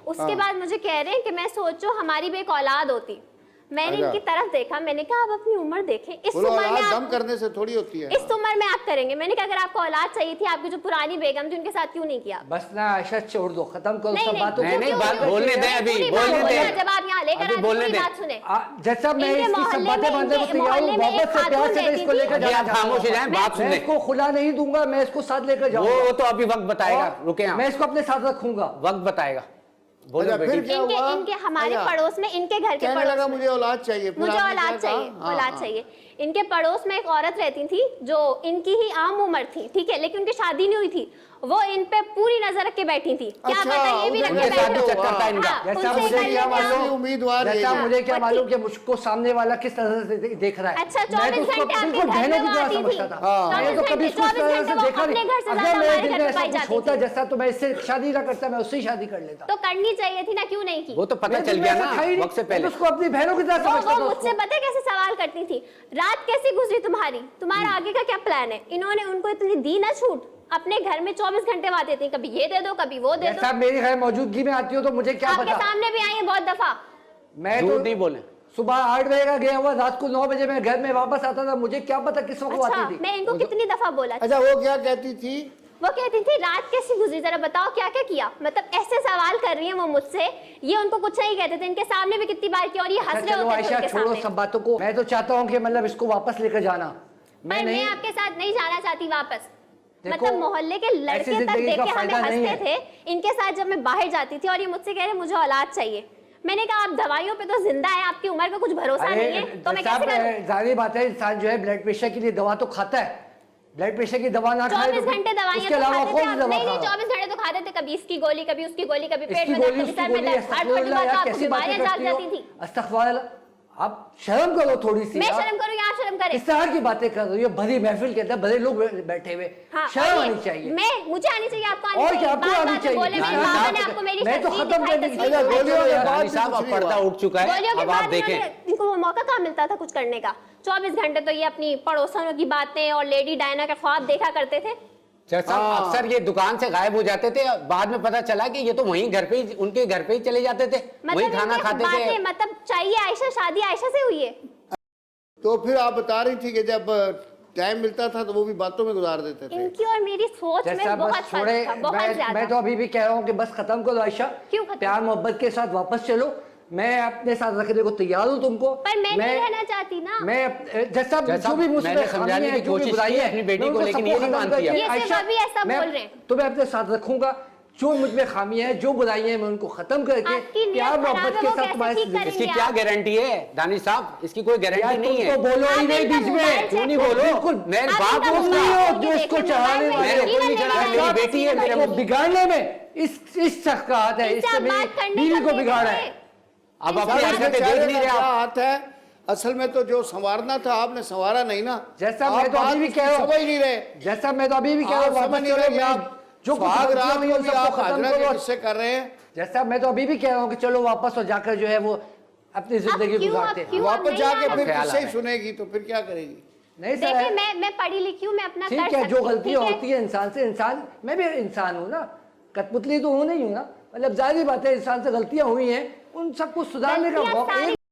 उसके बाद मुझे कह रहे हैं कि मैं सोचो हमारी भी एक औलाद होती। मैंने इनकी तरफ देखा, मैंने कहा आप अपनी उम्र देखें, इस उम्र में दम करने से थोड़ी होती है, इस उम्र में आप करेंगे। मैंने कहा अगर आपको औलाद चाहिए थी, आपकी जो पुरानी बेगम थी उनके साथ क्यों नहीं किया? बस ना आयशा छोड़ दो, खत्म करो सब बातों को। नहीं बात बोलने दें, अभी बोलने दें, जब आप यहाँ लेकर आए पूरी बात सुने। जैसा मैं इसकी सब बातें मानने को तैयार हूँ, वापस से प्यार से इसको लेकर जाना चाहता हूँ। खामोश हो जाएं, बात सुने। मैं इसको खुला नहीं दूंगा, मैं इसको साथ लेकर जाऊंगा। वो तो अभी वक्त बताएगा, रुके आप। मैं इसको अपने साथ रखूंगा, वक्त बताएगा। इनके हमारे पड़ोस में, इनके घर के पड़ोस में मुझे औलाद चाहिए, मुझे औलाद चाहिए, औलाद चाहिए। इनके पड़ोस में एक औरत रहती थी जो इनकी ही आम उम्र थी, ठीक है, लेकिन उनकी शादी नहीं हुई थी। वो इन पे पूरी नजर रख के बैठी थी। क्या पता ये भी रख के बैठी हो। जैसा मुझे क्या मालूम कि मुझको सामने वाला किस तरह से देख रहा है। अच्छा 24 घंटे आपके घर में वो आती थी। मैं तो कभी इसको इस तरह से देखा नहीं। अगर मेरे दिल में ऐसा कुछ होता जैसा तो मैं इससे शादी ना करता, मैं उससे शादी कर लेता। तो करनी चाहिए थी ना, क्यों नहीं की? वो तो पता चल गया ना वक्त से पहले। उसको अपनी बहनों की तरह समझता था। मुझसे पता कैसे सवाल करती थी, रात कैसी गुजरी तुम्हारी, तुम्हारा आगे का क्या प्लान है? इन्होंने उनको इतनी दी ना छूट, अपने घर में 24 घंटे बात देती, कभी ये दे दो कभी वो दे दो। मेरी घर मौजूदगी में आती हो तो मुझे क्या पता। आपके सामने भी आई है बहुत दफा। मैं तो नहीं बोले, सुबह 8 बजे का गया हुआ, रात को 9 बजे मैं घर में वापस आता था, मुझे क्या पता किस वक्त आती थी। मैं इनको कितनी दफा बोला। अच्छा वो क्या कहती थी? वो कहती थी रात कैसी गुजरी, जरा बताओ क्या क्या किया। मतलब ऐसे सवाल कर रही है वो मुझसे, ये उनको कुछ नहीं कहते थे। इनके सामने भी कितनी बार किया और ये हंस रहे होते थे उनके सामने। सब बातों को मैं तो चाहता हूँ कि मतलब इसको वापस लेकर जाना। मैं आपके साथ नहीं जाना चाहती वापस। मतलब मोहल्ले के लड़के तक देख के हमें हंसते थे इनके साथ जब मैं बाहर जाती थी, और ये मुझसे कह रहे मुझे औलाद चाहिए। मैंने कहा आप दवाइयों पे तो जिंदा है, आपकी उम्र का कुछ भरोसा नहीं है, तो मैं कैसे करूं? जाहिर बात है इंसान जो है ब्लड प्रेशर के लिए दवा तो खाता है, ब्लड प्रेशर की दवा ना खाए 24 घंटे दवाइयां तो खाते थे। नहीं 24 घंटे तो खाते थे, कभी इसकी गोली कभी उसकी गोली, कभी पेट में दर्द, कभी सर में दर्द, हर फटी बात आपको बीमारियां जाग जाती थी। अस्तगफिरुल्लाह, आप शर्म करो थोड़ी सी। मैं शर्म करूं या आप शर्म करें? इस तरह की बातें कर रही हो, भरी महफिल के अंदर भरे लोग बैठे हुए, शर्म आनी चाहिए। मुझे आनी चाहिए, आपको आनी और चाहिए। क्या आपको आनी चाहिए? मैं तो खत्म कर दी। साहब अब पर्दा उठ चुका है, अब आप देखें। इनको वो मौका कहाँ मिलता था कुछ करने का? 24 घंटे तो ये अपनी पड़ोसनों की बातें और लेडी डायना का ख्वाब देखा करते थे। अक्सर ये दुकान से गायब हो जाते थे, बाद में पता चला कि ये तो वहीं घर पे ही, उनके घर पे ही चले जाते थे, वहीं खाना खाते थे। मतलब चाहिए आयशा, शादी आयशा से हुई है। तो फिर आप बता रही थी कि जब टाइम मिलता था तो वो भी बातों में गुजार देते थे। इनकी और मेरी सोच में बहुत फर्क था, बहुत ज्यादा। मैं तो अभी भी कह रहा हूँ कि बस खत्म करो आयशा, प्यार मोहब्बत के साथ वापस चलो। मैं अपने साथ रखने को तैयार हूँ तुमको, पर मैं नहीं रहना चाहती ना। मैं जैसा जो भी मुझसे समझाने की कोशिश की है अपनी बेटी को, लेकिन ये नहीं मानती है। आयशा ऐसा बोल रहे हैं। तुम्हें अपने साथ रखूंगा, जो मुझ में खामियां हैं, जो बुराइयां हैं, मैं उनको खत्म करके प्यार मोहब्बत के साथ तुम्हारे। इसकी क्या गारंटी है दानिश साहब? इसकी कोई गारंटी नहीं है। बोलो ही नहीं बीच में, क्यों नहीं बोलो? बिल्कुल मैं बाप हूं जो इसको चढ़ाने वाले, बेटी है मेरे, बिगाड़ने में इस शख्स का हाथ है, इससे मेरी बीवी को बिगाड़ा है। अब अपनी हरकतें देख नहीं रहे हाथ है। असल में तो जो संवारना था आपने संवारा नहीं ना। जैसा मैं तो अभी भी कह रहा हूँ, समझ नहीं रहे। जैसा मैं तो अभी भी कह रहा हूँ, वापस चलो। आप जो कर रहे हैं, जैसा मैं तो अभी भी कह रहा हूँ कि चलो वापस, और जाकर जो है वो अपनी जिंदगी गुजारते हैं। वापस जाके फिर किससे ही सुनेगी तो फिर क्या करेगी? नहीं सर, मैं पढ़ी लिखी हूँ, मैं अपना ठीक है, जो गलतियां होती है इंसान से, इंसान मैं भी इंसान हूँ ना, कठपुतली तो हूँ नहीं हूँ ना। मतलब जाहिर बात है इंसान से गलतियां हुई हैं, उन सबको सुधारने का मौका